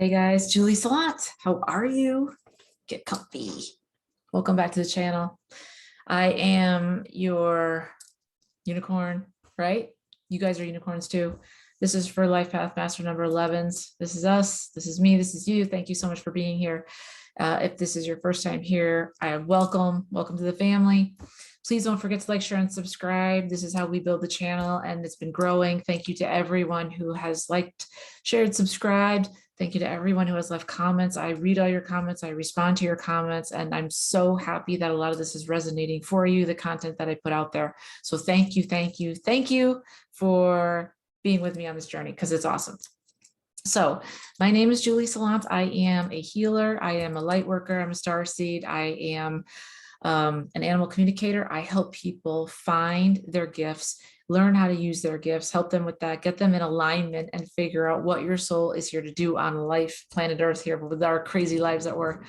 Hey guys, Julie Saillant, how are you? Get comfy. Welcome back to the channel. I am your unicorn, right? You guys are unicorns too. This is for Life Path Master number 11s. This is us. This is me. This is you. Thank you so much for being here. If this is your first time here, welcome to the family. Please don't forget to like, share, and subscribe. This is how we build the channel, and it's been growing. Thank you to everyone who has liked, shared, subscribed. Thank you to everyone who has left comments. I read all your comments. I respond to your comments, and I'm so happy that a lot of this is resonating for you, the content that I put out there. So thank you, thank you, thank you for being with me on this journey, because it's awesome. So my name is Julie Saillant. I am a healer. I am a light worker. I'm a starseed. I am an animal communicator. I help people find their gifts, learn how to use their gifts, help them with that, get them in alignment, and figure out what your soul is here to do on life, planet Earth here, with our crazy lives that we're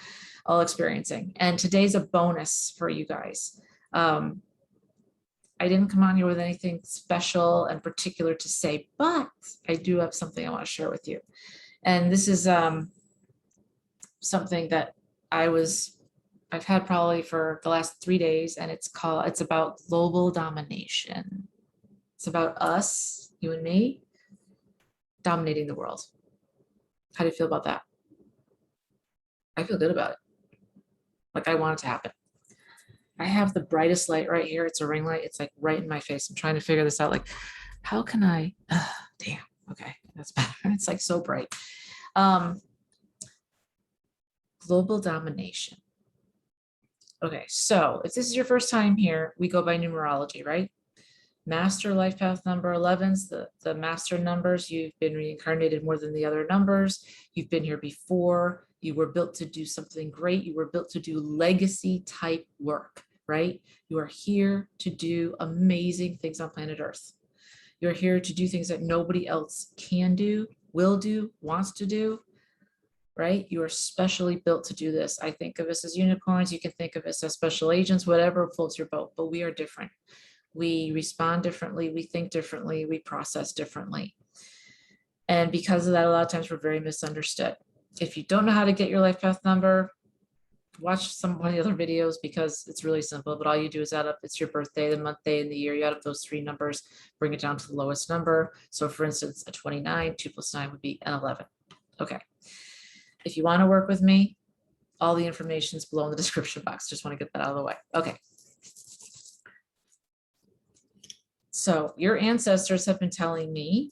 all experiencing. And today's a bonus for you guys. I didn't come on here with anything special and particular to say, but I do have something I want to share with you. And this is something that I've had probably for the last 3 days, and it's about global domination. It's about us, you and me, dominating the world. How do you feel about that? I feel good about it. Like, I want it to happen. I have the brightest light right here. It's a ring light. It's like right in my face. I'm trying to figure this out. Like, how can I, damn, okay, that's better. It's like so bright. Global domination. Okay, so if this is your first time here, we go by numerology, right? Master life path number 11s, the master numbers. You've been reincarnated more than the other numbers. You've been here before. You were built to do something great. You were built to do legacy type work, right? You are here to do amazing things on planet Earth. You're here to do things that nobody else can do, will do, wants to do, right? You are specially built to do this. I think of us as unicorns. You can think of us as special agents, whatever floats your boat, but we are different. We respond differently, we think differently, we process differently. And because of that, a lot of times we're very misunderstood. If you don't know how to get your life path number, watch one of the other videos, because it's really simple. But all you do is add up, it's your birthday, the month, day, and the year. You add up those 3 numbers, bring it down to the lowest number. So for instance, a 29, 2 plus 9 would be an 11. Okay. If you want to work with me, all the information is below in the description box. Just want to get that out of the way. Okay. So your ancestors have been telling me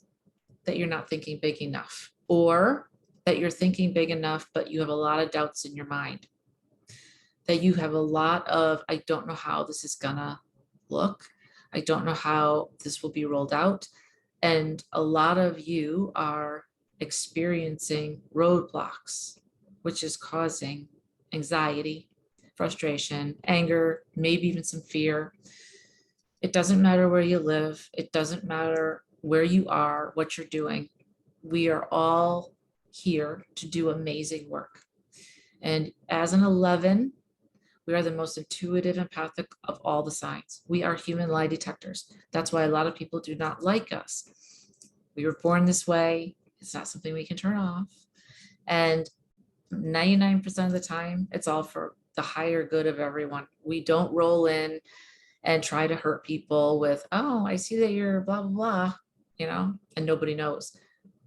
that you're not thinking big enough, or that you're thinking big enough, but you have a lot of doubts in your mind. That you have a lot of, I don't know how this is gonna look. I don't know how this will be rolled out. And a lot of you are experiencing roadblocks, which is causing anxiety, frustration, anger, maybe even some fear. It doesn't matter where you live. It doesn't matter where you are, what you're doing. We are all here to do amazing work. And as an 11, we are the most intuitive, empathic of all the signs. We are human lie detectors. That's why a lot of people do not like us. We were born this way. It's not something we can turn off. And 99% of the time, it's all for the higher good of everyone. We don't roll in and try to hurt people with, oh, I see that you're blah, blah, blah, and nobody knows.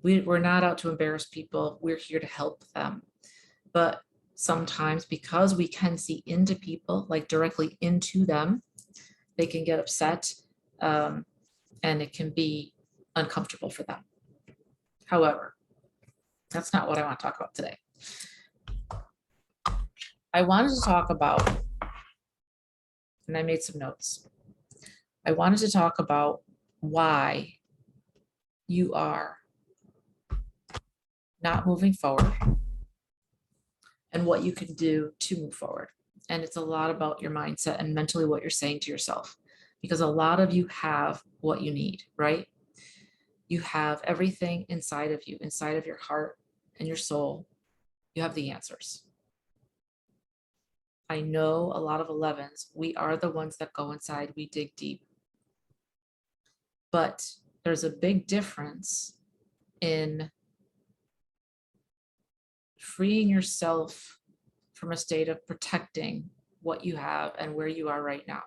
We're not out to embarrass people. We're here to help them. But sometimes, because we can see into people, like directly into them, they can get upset, and it can be uncomfortable for them. However, that's not what I want to talk about today. I wanted to talk about, and I made some notes. I wanted to talk about why you are not moving forward and what you can do to move forward. And it's a lot about your mindset and mentally what you're saying to yourself, because a lot of you have what you need, right? You have everything inside of you, inside of your heart and your soul. You have the answers. I know a lot of 11s, we are the ones that go inside, we dig deep. But there's a big difference in freeing yourself from a state of protecting what you have and where you are right now.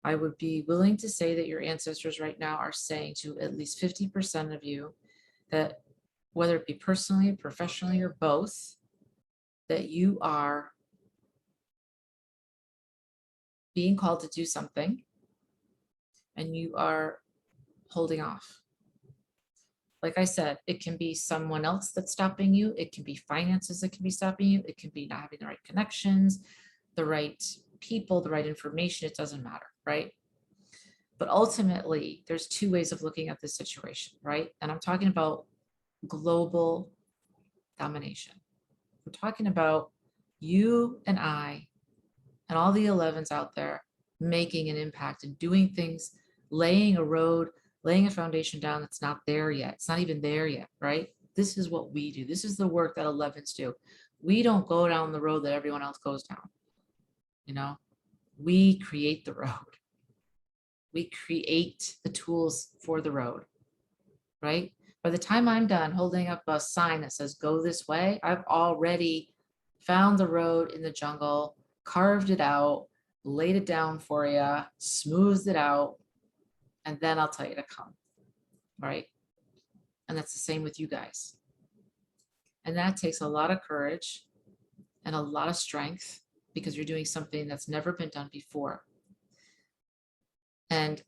I would be willing to say that your ancestors right now are saying to at least 50% of you that, whether it be personally, professionally, or both, that you are being called to do something and you are holding off. Like I said, it can be someone else that's stopping you. It can be finances that can be stopping you. It can be not having the right connections, the right people, the right information. It doesn't matter, right? But ultimately, there's two ways of looking at this situation, right? And I'm talking about global domination. We're talking about you and I and all the 11s out there making an impact and doing things, laying a road, laying a foundation down that's not there yet. It's not even there yet, right? This is what we do. This is the work that 11s do. We don't go down the road that everyone else goes down. You know, we create the road. We create the tools for the road, right? By the time I'm done holding up a sign that says go this way, I've already found the road in the jungle, carved it out, laid it down for you, smoothed it out, and then I'll tell you to come, right? And that's the same with you guys. And that takes a lot of courage and a lot of strength because you're doing something that's never been done before. And,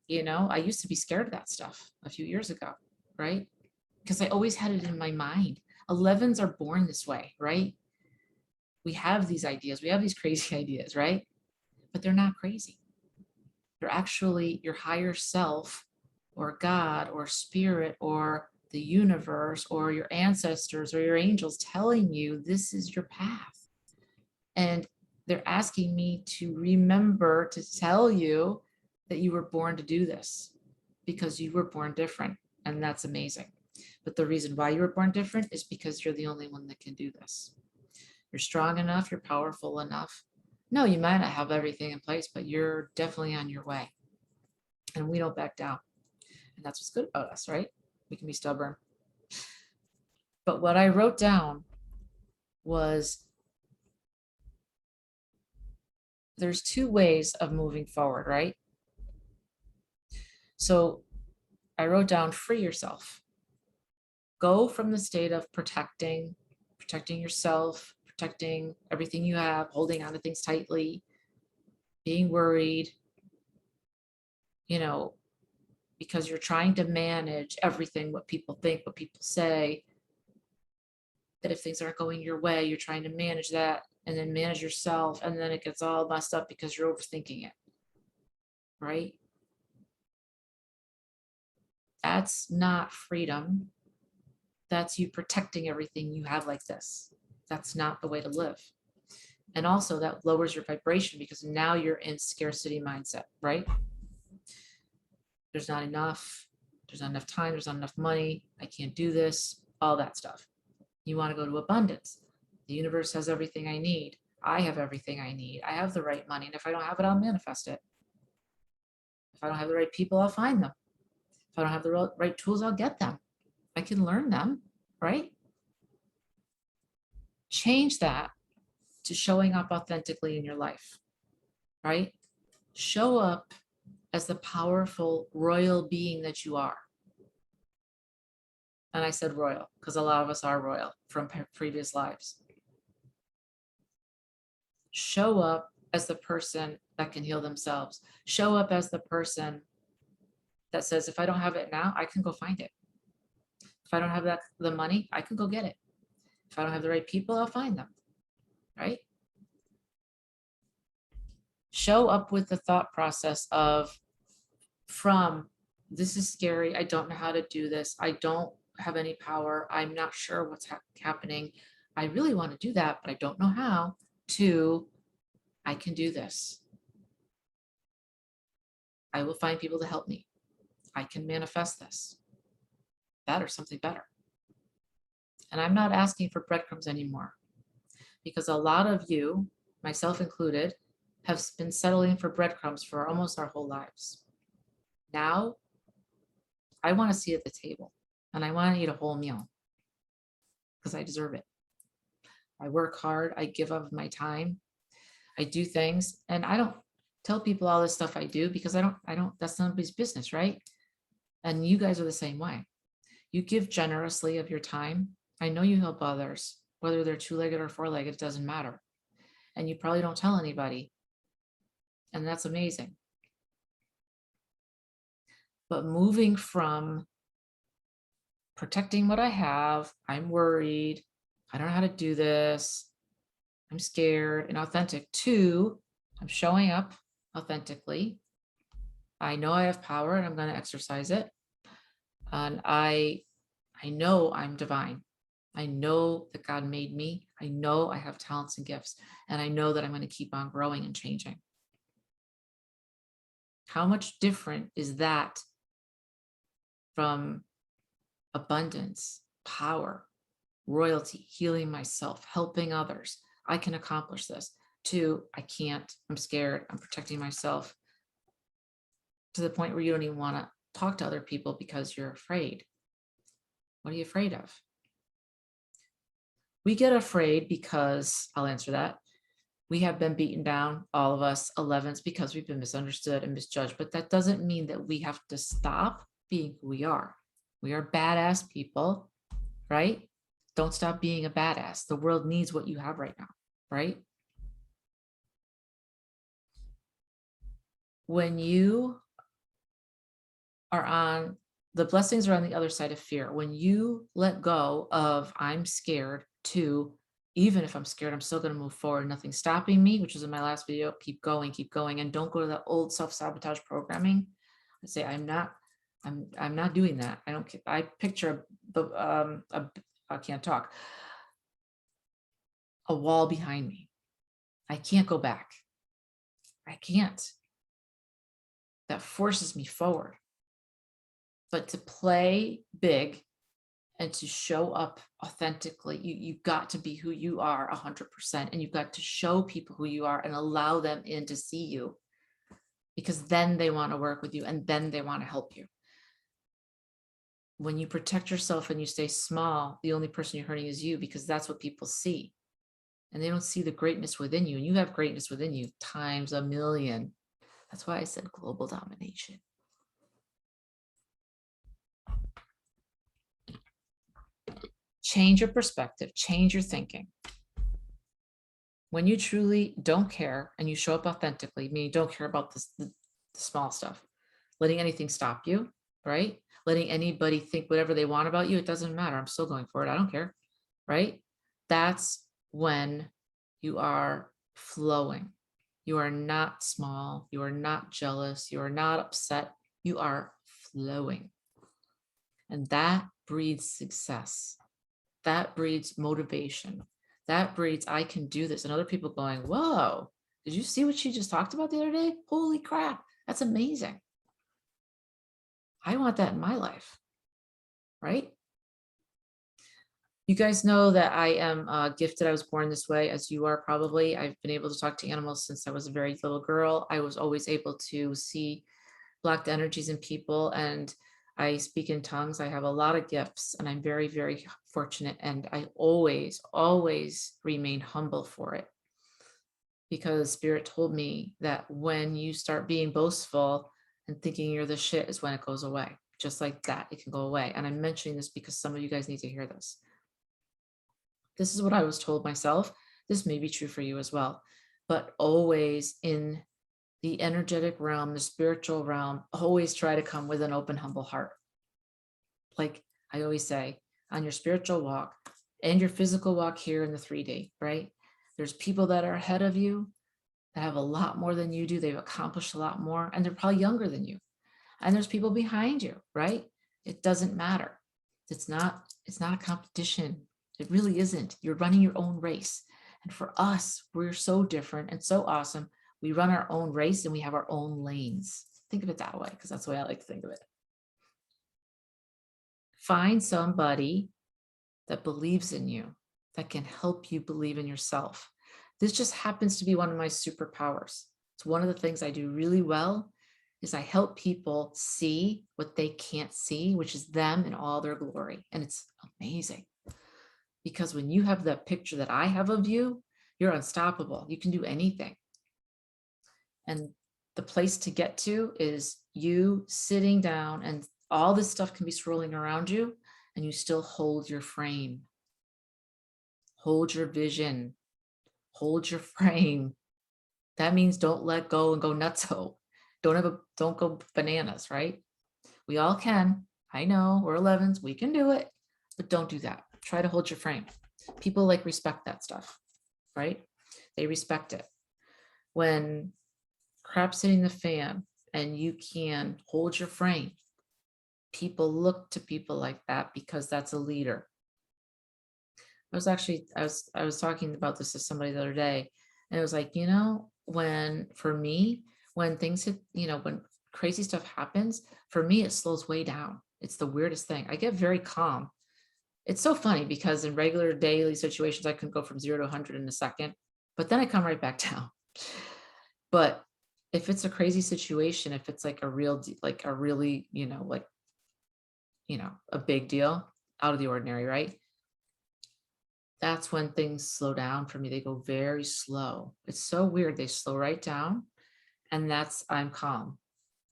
you know, I used to be scared of that stuff a few years ago, right? Because I always had it in my mind. 11s are born this way, right? We have these ideas. We have these crazy ideas, right? But they're not crazy. They're actually your higher self or God or spirit or the universe or your ancestors or your angels telling you this is your path. And they're asking me to remember to tell you that you were born to do this because you were born different. And that's amazing. But the reason why you were born different is because you're the only one that can do this. You're strong enough, you're powerful enough. No, you might not have everything in place, but you're definitely on your way. And we don't back down. And that's what's good about us, right? We can be stubborn. But what I wrote down was there's two ways of moving forward, right? So I wrote down free yourself. Go from the state of protecting yourself, protecting everything you have, holding on to things tightly, being worried, you know, because you're trying to manage everything, what people think, what people say, that if things aren't going your way, you're trying to manage that and then manage yourself. And then it gets all messed up because you're overthinking it, right? That's not freedom. That's you protecting everything you have like this. That's not the way to live. And also that lowers your vibration because now you're in scarcity mindset, right? There's not enough. There's not enough time. There's not enough money. I can't do this, all that stuff. You want to go to abundance. The universe has everything I need. I have everything I need. I have the right money. And if I don't have it, I'll manifest it. If I don't have the right people, I'll find them. If I don't have the right tools, I'll get them. I can learn them, right? Change that to showing up authentically in your life, right? Show up as the powerful royal being that you are. And I said royal because a lot of us are royal from previous lives. Show up as the person that can heal themselves. Show up as the person that says, if I don't have it now, I can go find it. If I don't have the money, I can go get it. If I don't have the right people, I'll find them, right? Show up with the thought process of this is scary. I don't know how to do this. I don't have any power. I'm not sure what's happening. I really want to do that, but I don't know how. To, I can do this. I will find people to help me. I can manifest this. That or something better. And I'm not asking for breadcrumbs anymore because a lot of you, myself included, have been settling for breadcrumbs for almost our whole lives. Now, I want to see at the table and I want to eat a whole meal. because I deserve it. I work hard. I give up my time. I do things, and I don't tell people all this stuff I do because I don't, that's nobody's business, right? And you guys are the same way. You give generously of your time. I know you help others, whether they're two-legged or four-legged, it doesn't matter. And you probably don't tell anybody. And that's amazing. But moving from protecting what I have, I'm worried, I don't know how to do this, I'm scared, and authentic, to I'm showing up authentically. I know I have power and I'm going to exercise it. And I know I'm divine. I know that God made me. I know I have talents and gifts, and I know that I'm going to keep on growing and changing. How much different is that from abundance, power, royalty, healing myself, helping others? I can accomplish this. To I can't, I'm scared, I'm protecting myself, to the point where you don't even want to talk to other people because you're afraid. What are you afraid of? We get afraid because, I'll answer that, we have been beaten down, all of us 11s, because we've been misunderstood and misjudged. But that doesn't mean that we have to stop being who we are. We are badass people, right? Don't stop being a badass. The world needs what you have right now, right? When you are on, the blessings are on the other side of fear. When you let go of I'm scared, to even if I'm scared, I'm still going to move forward. Nothing's stopping me, which is in my last video. Keep going, and don't go to that old self-sabotage programming. I say I'm not doing that. I don't. I picture I can't talk. A wall behind me. I can't go back. I can't. That forces me forward. But to play big and to show up authentically, you've got to be who you are 100%. And you've got to show people who you are and allow them in to see you, because then they want to work with you and then they want to help you. When you protect yourself and you stay small, the only person you're hurting is you, because that's what people see. And they don't see the greatness within you. And you have greatness within you times a million. That's why I said global domination. Change your perspective, change your thinking. When you truly don't care and you show up authentically, meaning you don't care about the small stuff, letting anything stop you, right? Letting anybody think whatever they want about you, it doesn't matter. I'm still going for it. I don't care, right? That's when you are flowing. You are not small. You are not jealous. You are not upset. You are flowing. And that breeds success. That breeds motivation. That breeds, I can do this. And other people going, whoa, did you see what she just talked about the other day? Holy crap, that's amazing. I want that in my life, right? You guys know that I am gifted. I was born this way, as you are probably. I've been able to talk to animals since I was a very little girl. I was always able to see blocked energies in people, and I speak in tongues. I have a lot of gifts, and I'm very, very fortunate. And I always, always remain humble for it, because Spirit told me that when you start being boastful and thinking you're the shit is when it goes away. Just like that, it can go away. And I'm mentioning this because some of you guys need to hear this. This is what I was told myself. This may be true for you as well, but always in the energetic realm, the spiritual realm, always try to come with an open, humble heart. Like I always say, on your spiritual walk and your physical walk here in the 3D, right? There's people that are ahead of you that have a lot more than you do. They've accomplished a lot more, and they're probably younger than you. And there's people behind you, right? It doesn't matter. It's not a competition. It really isn't. You're running your own race. And for us, we're so different and so awesome. We run our own race and we have our own lanes. Think of it that way, because that's the way I like to think of it. Find somebody that believes in you, that can help you believe in yourself. This just happens to be one of my superpowers. It's one of the things I do really well, is I help people see what they can't see, which is them in all their glory. And it's amazing. Because when you have that picture that I have of you, you're unstoppable. You can do anything. And the place to get to is you sitting down, and all this stuff can be swirling around you, and you still hold your frame. Hold your vision. Hold your frame. That means don't let go and go nutso. Don't go bananas, right? We all can. I know we're 11s. We can do it, but don't do that. Try to hold your frame. People like respect that stuff, right? They respect it. When crap's hitting the fan and you can hold your frame, people look to people like that because that's a leader. I was talking about this to somebody the other day, and it was like, for me, when things hit, when crazy stuff happens, for me, it slows way down. It's the weirdest thing. I get very calm. It's so funny because in regular daily situations, I can go from 0 to 100 in a second, but then I come right back down. But if it's a crazy situation, if it's like a really, a big deal, out of the ordinary, right? That's when things slow down for me. They go very slow. It's so weird. They slow right down, and I'm calm.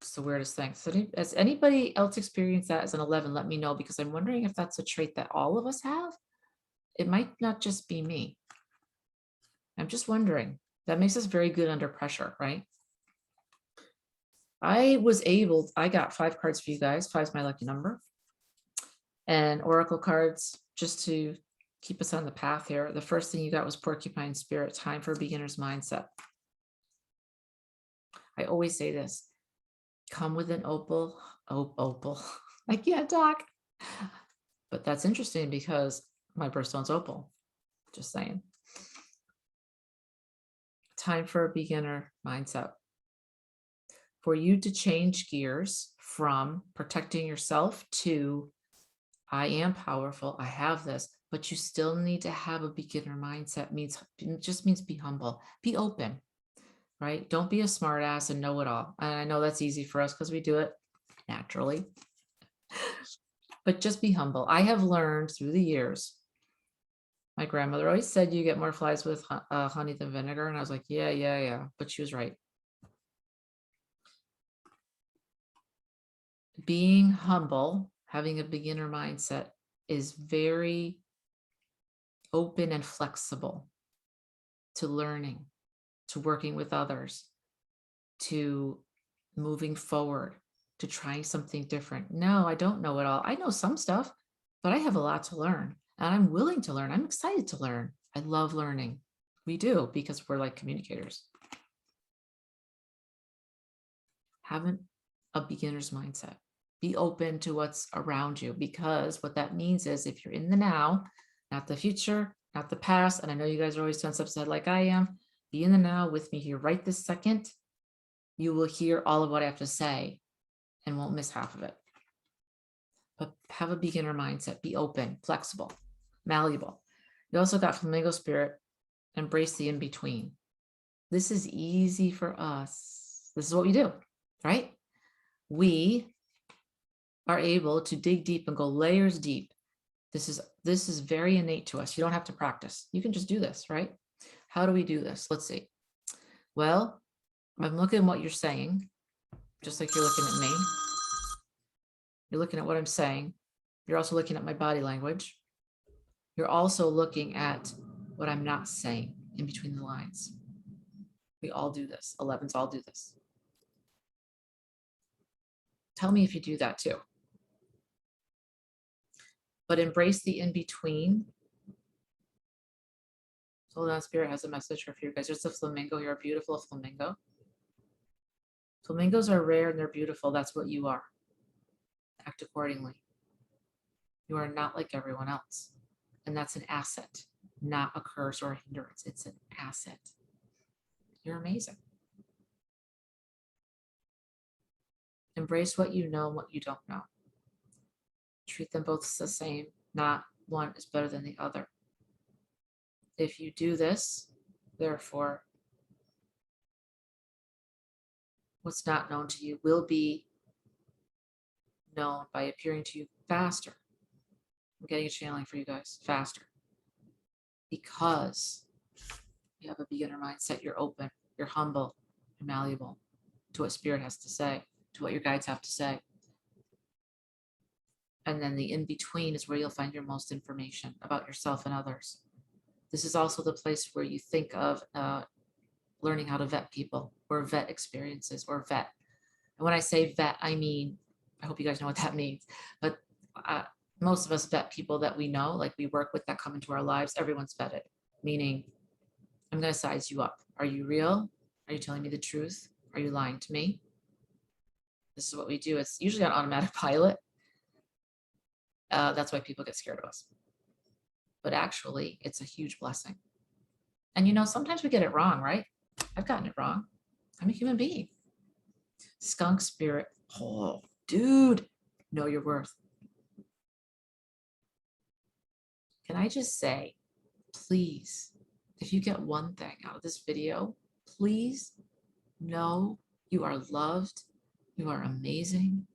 It's the weirdest thing. So has anybody else experienced that as an 11? Let me know, because I'm wondering if that's a trait that all of us have. It might not just be me. I'm just wondering. That makes us very good under pressure, right? I got 5 cards for you guys. 5 is my lucky number. And oracle cards, just to keep us on the path here. The first thing you got was Porcupine Spirit, time for a beginner's mindset. I always say this, come with an opal. I can't talk. But that's interesting because my birthstone's opal. Just saying. Time for a beginner mindset. For you to change gears from protecting yourself to, I am powerful, I have this, but you still need to have a beginner mindset. It just means be humble, be open, right? Don't be a smart ass and know it all. And I know that's easy for us because we do it naturally, but just be humble. I have learned through the years, my grandmother always said you get more flies with honey than vinegar. And I was like, yeah. But she was right. Being humble, having a beginner mindset is very open and flexible to learning, to working with others, to moving forward, to trying something different. No, I don't know it all. I know some stuff, but I have a lot to learn, and I'm willing to learn. I'm excited to learn. I love learning. We do, because we're like communicators. Having a beginner's mindset. Be open to what's around you, because what that means is if you're in the now, not the future, not the past, and I know you guys are always 10 steps ahead like I am, be in the now with me here right this second. You will hear all of what I have to say and won't miss half of it. But have a beginner mindset, be open, flexible, malleable. You also got flamingo spirit, embrace the in-between. This is easy for us. This is what we do, right? We are able to dig deep and go layers deep. This is very innate to us. You don't have to practice. You can just do this, right? How do we do this? Let's see. Well, I'm looking at what you're saying, just like you're looking at me. You're looking at what I'm saying. You're also looking at my body language. You're also looking at what I'm not saying in between the lines. We all do this. 11s all do this. Tell me if you do that too. But embrace the in-between. Hold on, Spirit has a message for you guys. There's a flamingo. You're a beautiful flamingo. Flamingos are rare and they're beautiful. That's what you are. Act accordingly. You are not like everyone else. And that's an asset, not a curse or a hindrance. It's an asset. You're amazing. Embrace what you know and what you don't know. Treat them both the same. Not one is better than the other. If you do this, therefore, what's not known to you will be known by appearing to you faster. I'm getting a channeling for you guys, faster. because you have a beginner mindset. You're open, you're humble, you're malleable to what spirit has to say, to what your guides have to say. And then the in-between is where you'll find your most information about yourself and others. This is also the place where you think of learning how to vet people, or vet experiences, or vet. And when I say vet, I mean, I hope you guys know what that means, but most of us vet people that we know, like we work with, that come into our lives. Everyone's vetted, meaning I'm going to size you up. Are you real? Are you telling me the truth? Are you lying to me? This is what we do. It's usually on automatic pilot. That's why people get scared of us. But actually, it's a huge blessing. And you know, sometimes we get it wrong, right? I've gotten it wrong. I'm a human being. Skunk spirit. Oh, dude, know your worth. Can I just say, please, if you get one thing out of this video, please know you are loved. You are amazing.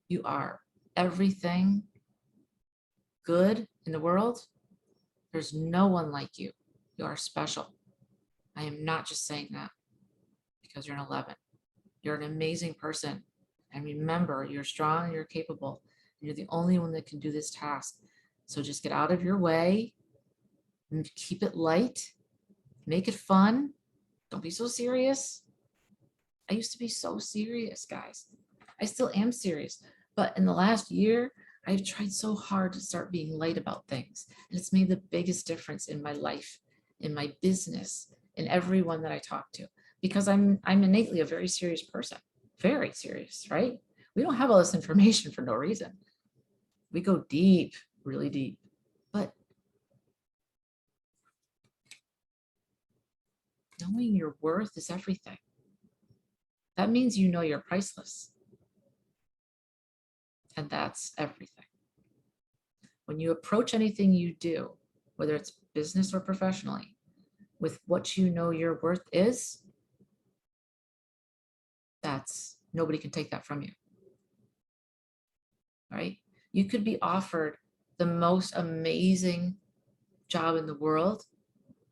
You are everything good in the world. There's no one like you. You are special. I am not just saying that because you're an 11. You're an amazing person. And remember, you're strong, you're capable. And you're the only one that can do this task. So just get out of your way and keep it light. Make it fun. Don't be so serious. I used to be so serious, guys. I still am serious. But in the last year, I've tried so hard to start being light about things. And it's made the biggest difference in my life, in my business, in everyone that I talk to. Because I'm innately a very serious person. Very serious, right? We don't have all this information for no reason. We go deep, really deep. But knowing your worth is everything. That means you know you're priceless. And that's everything. When you approach anything you do, whether it's business or professionally, with what you know your worth is, that's, nobody can take that from you. Right? You could be offered the most amazing job in the world,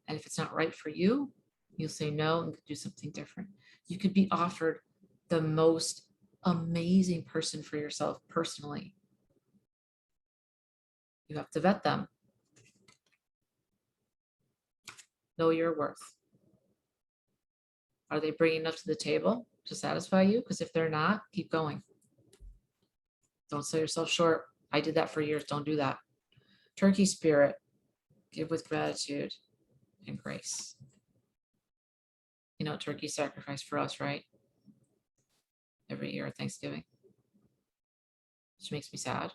and if it's not right for you, you'll say no and do something different. You could be offered the most amazing person for yourself personally. You have to vet them. Know your worth. Are they bringing enough to the table to satisfy you? Because if they're not, keep going. Don't sell yourself short. I did that for years. Don't do that. Turkey spirit. Give with gratitude and grace. You know, turkey sacrifice for us, right? Every year at Thanksgiving. Which makes me sad.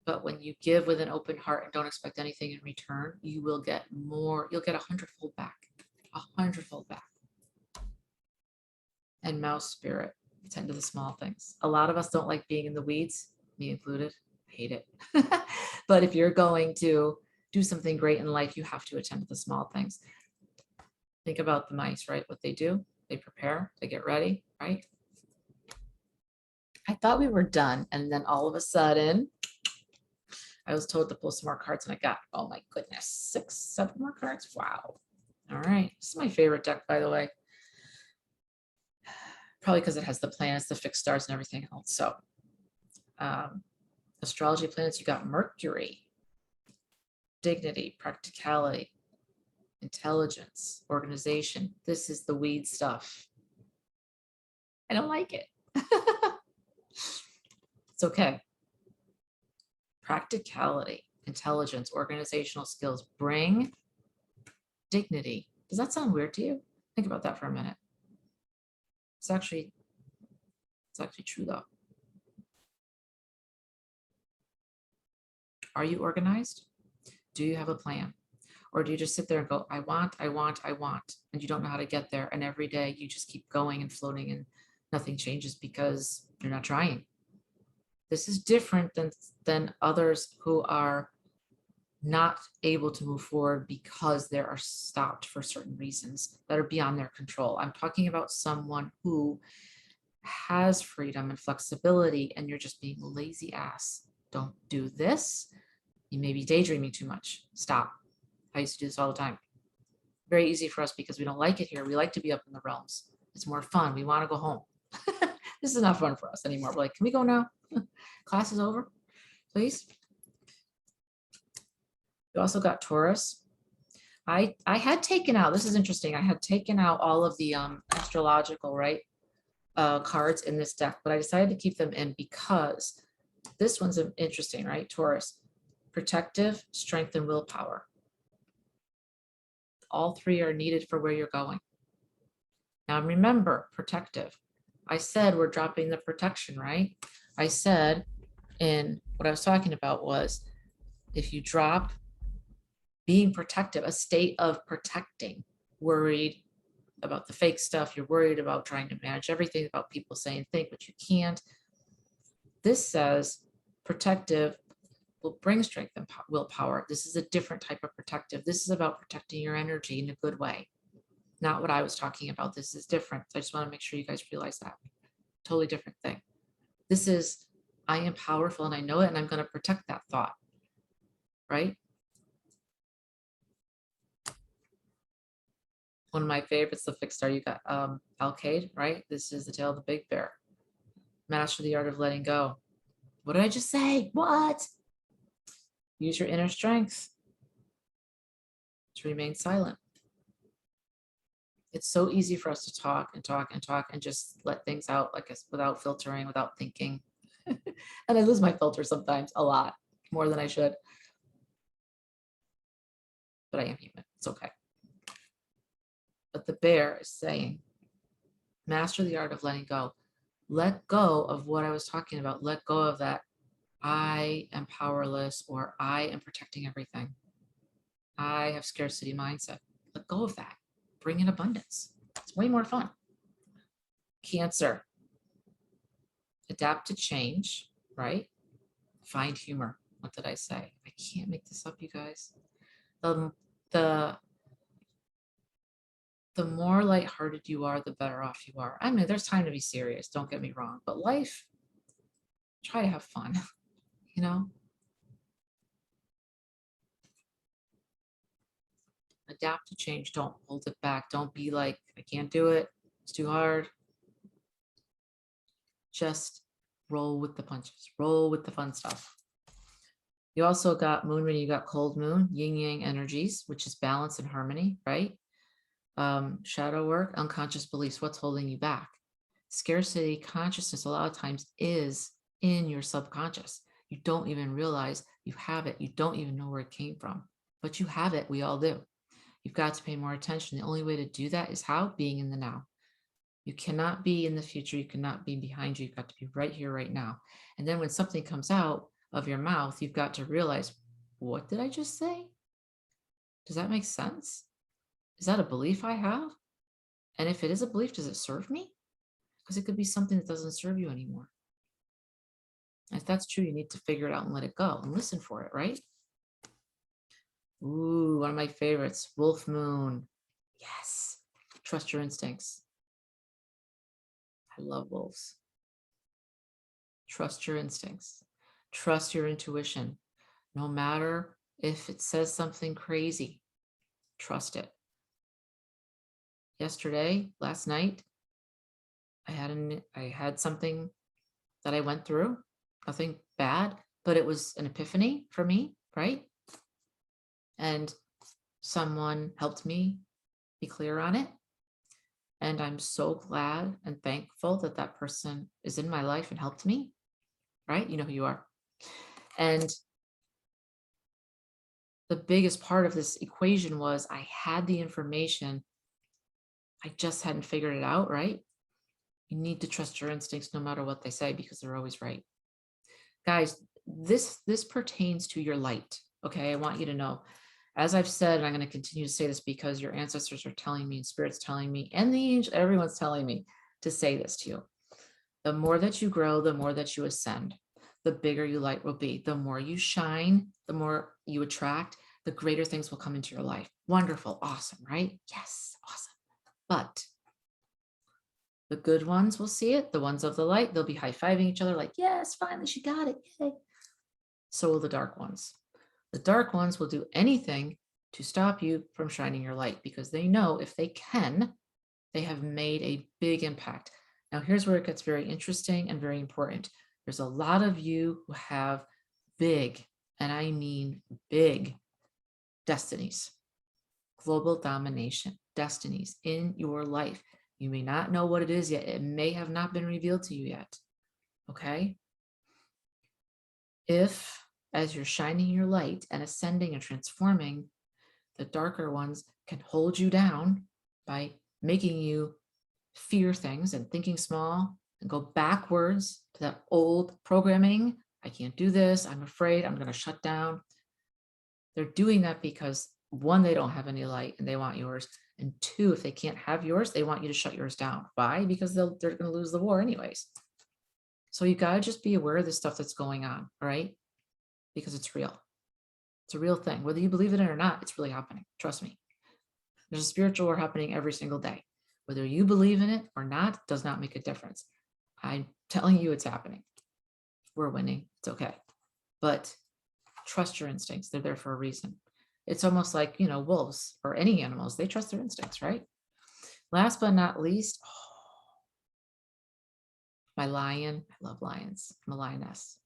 But when you give with an open heart and don't expect anything in return, you will get more. You'll get 100-fold back. 100-fold back. And mouse spirit. Tend to the small things. A lot of us don't like being in the weeds, me included. I hate it. But if you're going to do something great in life, you have to attend to the small things. Think about the mice, right? What they do, they prepare, they get ready, right? I thought we were done. And then all of a sudden, I was told to pull some more cards and I got, oh my goodness, 6, 7 more cards. Wow. All right. This is my favorite deck, by the way. Probably because it has the planets, the fixed stars, and everything else. So astrology planets, you got Mercury, dignity, practicality, intelligence, organization. This is the weed stuff. I don't like it. It's okay. Practicality, intelligence, organizational skills bring dignity. Does that sound weird to you? Think about that for a minute. It's actually true though. Are you organized? Do you have a plan? Or do you just sit there and go, I want, and you don't know how to get there. And every day you just keep going and floating and nothing changes because you're not trying. This is different than others who are not able to move forward because they are stopped for certain reasons that are beyond their control. I'm talking about someone who has freedom and flexibility, and you're just being lazy ass. Don't do this. You may be daydreaming too much. Stop. I used to do this all the time. Very easy for us because we don't like it here. We like to be up in the realms. It's more fun. We want to go home. This is not fun for us anymore. We're like, can we go now? Class is over, please. You also got Taurus. I had taken out, this is interesting. I had taken out all of the astrological, right, cards in this deck, but I decided to keep them in because this one's interesting, right? Taurus, protective, strength, and willpower. All three are needed for where you're going. Now remember, protective. I said we're dropping the protection, right? I said, and what I was talking about was if you drop being protective, a state of protecting, worried about the fake stuff, you're worried about trying to manage everything, about people saying think, but you can't. This says protective will bring strength and willpower. This is a different type of protective. This is about protecting your energy in a good way. Not what I was talking about. This is different. So I just want to make sure you guys realize that. Totally different thing. This is, I am powerful and I know it, and I'm going to protect that thought, right? One of my favorites, the fixed star, you got Alcade, right? This is the tail of the big bear. Master the art of letting go. What did I just say? What? Use your inner strength to remain silent. It's so easy for us to talk and talk and talk and just let things out like without filtering, without thinking. And I lose my filter sometimes, a lot, more than I should. But I am human. It's okay. But the bear is saying, master the art of letting go. Let go of what I was talking about. Let go of that I am powerless or I am protecting everything. I have scarcity mindset. Let go of that. Bring in abundance. It's way more fun. Cancer. Adapt to change, right? Find humor. What did I say? I can't make this up, you guys. The more lighthearted you are, the better off you are. I mean, there's time to be serious, don't get me wrong, but life, try to have fun, you know? Adapt to change, don't hold it back. Don't be like, I can't do it, it's too hard. Just roll with the punches, roll with the fun stuff. You also got moon when you got cold moon, yin yang energies, which is balance and harmony, right? Shadow work, unconscious beliefs, what's holding you back? Scarcity consciousness a lot of times is in your subconscious. You don't even realize you have it. You don't even know where it came from, but you have it. We all do. You've got to pay more attention. The only way to do that is how? Being in the now. You cannot be in the future. You cannot be behind you. You've got to be right here, right now. And then when something comes out of your mouth, you've got to realize, what did I just say? Does that make sense? Is that a belief I have? And if it is a belief, does it serve me? Because it could be something that doesn't serve you anymore. And if that's true, you need to figure it out and let it go and listen for it, right? Ooh, one of my favorites, Wolf Moon. Yes. Trust your instincts. I love wolves. Trust your instincts. Trust your intuition. No matter if it says something crazy, trust it. Yesterday, last night, I had something that I went through, nothing bad, but it was an epiphany for me, right? And someone helped me be clear on it. And I'm so glad and thankful that that person is in my life and helped me, right? You know who you are. And the biggest part of this equation was I had the information. I just hadn't figured it out, right? You need to trust your instincts no matter what they say because they're always right. Guys, this pertains to your light, okay? I want you to know, as I've said, and I'm going to continue to say this because your ancestors are telling me and spirit's telling me and the angel, everyone's telling me to say this to you. The more that you grow, the more that you ascend, the bigger your light will be. The more you shine, the more you attract, the greater things will come into your life. Wonderful, awesome, right? Yes, awesome. But the good ones will see it. The ones of the light, they'll be high-fiving each other like, yes, finally, she got it. Yay. So will the dark ones. The dark ones will do anything to stop you from shining your light, because they know if they can, they have made a big impact. Now, here's where it gets very interesting and very important. There's a lot of you who have big, and I mean big, destinies, global domination destinies in your life. You may not know what it is yet. It may have not been revealed to you yet. Okay? If, as you're shining your light and ascending and transforming, the darker ones can hold you down by making you fear things and thinking small and go backwards to that old programming. I can't do this. I'm afraid. I'm going to shut down. They're doing that because, one, they don't have any light and they want yours. And two, if they can't have yours, they want you to shut yours down. Why? Because they're going to lose the war anyways. So you got to just be aware of the stuff that's going on, all right? Because it's real. It's a real thing. Whether you believe it or not, it's really happening. Trust me. There's a spiritual war happening every single day. Whether you believe in it or not does not make a difference. I'm telling you it's happening. We're winning. It's okay. But trust your instincts. They're there for a reason. It's almost like, wolves or any animals. They trust their instincts, right? Last but not least, my lion. I love lions. I'm a lioness.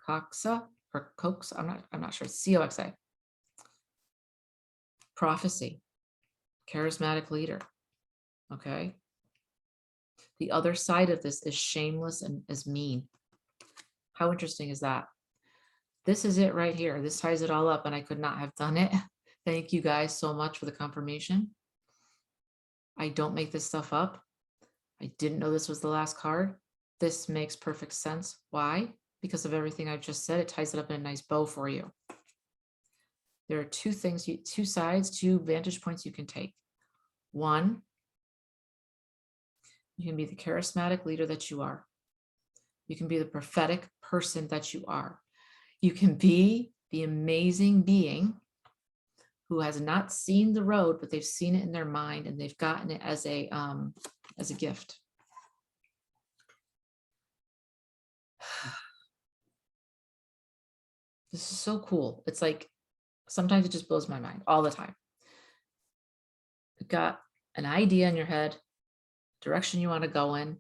Coxa or Coax. I'm not sure. It's COXA. Prophecy. Charismatic leader. Okay. The other side of this is shameless and is mean. How interesting is that? This is it right here. This ties it all up, and I could not have done it. Thank you guys so much for the confirmation. I don't make this stuff up. I didn't know this was the last card. This makes perfect sense. Why? Because of everything I've just said. It ties it up in a nice bow for you. There are two things, two sides, two vantage points you can take. One, you can be the charismatic leader that you are. You can be the prophetic person that you are. You can be the amazing being who has not seen the road, but they've seen it in their mind and they've gotten it as a gift. This is so cool. It's like, sometimes it just blows my mind all the time. You've got an idea in your head, direction you want to go in.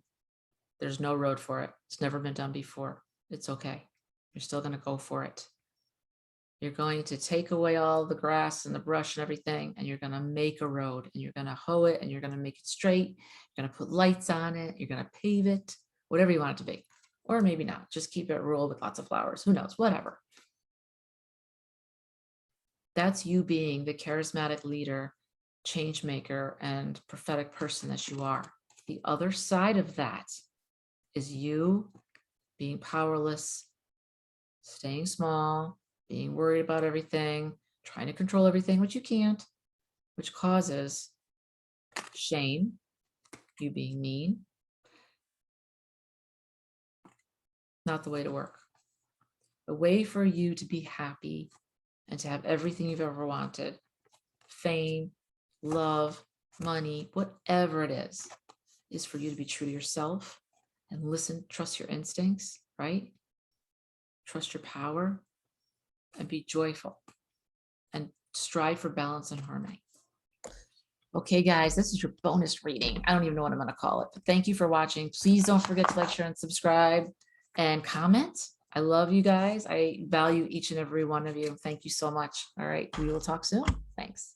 There's no road for it. It's never been done before. It's okay. You're still going to go for it. You're going to take away all the grass and the brush and everything, and you're going to make a road, and you're going to hoe it, and you're going to make it straight. You're going to put lights on it. You're going to pave it, whatever you want it to be. Or maybe not. Just keep it rural with lots of flowers. Who knows? Whatever. That's you being the charismatic leader, change maker, and prophetic person that you are. The other side of that is you being powerless, staying small, being worried about everything, trying to control everything, which you can't, which causes shame, you being mean. Not the way to work. The way for you to be happy and to have everything you've ever wanted, fame, love, money, whatever it is for you to be true to yourself and listen, trust your instincts, right? Trust your power and be joyful and strive for balance and harmony. Okay, guys, this is your bonus reading. I don't even know what I'm going to call it, but thank you for watching. Please don't forget to like, share, and subscribe and comment. I love you guys. I value each and every one of you. Thank you so much. All right, we will talk soon. Thanks.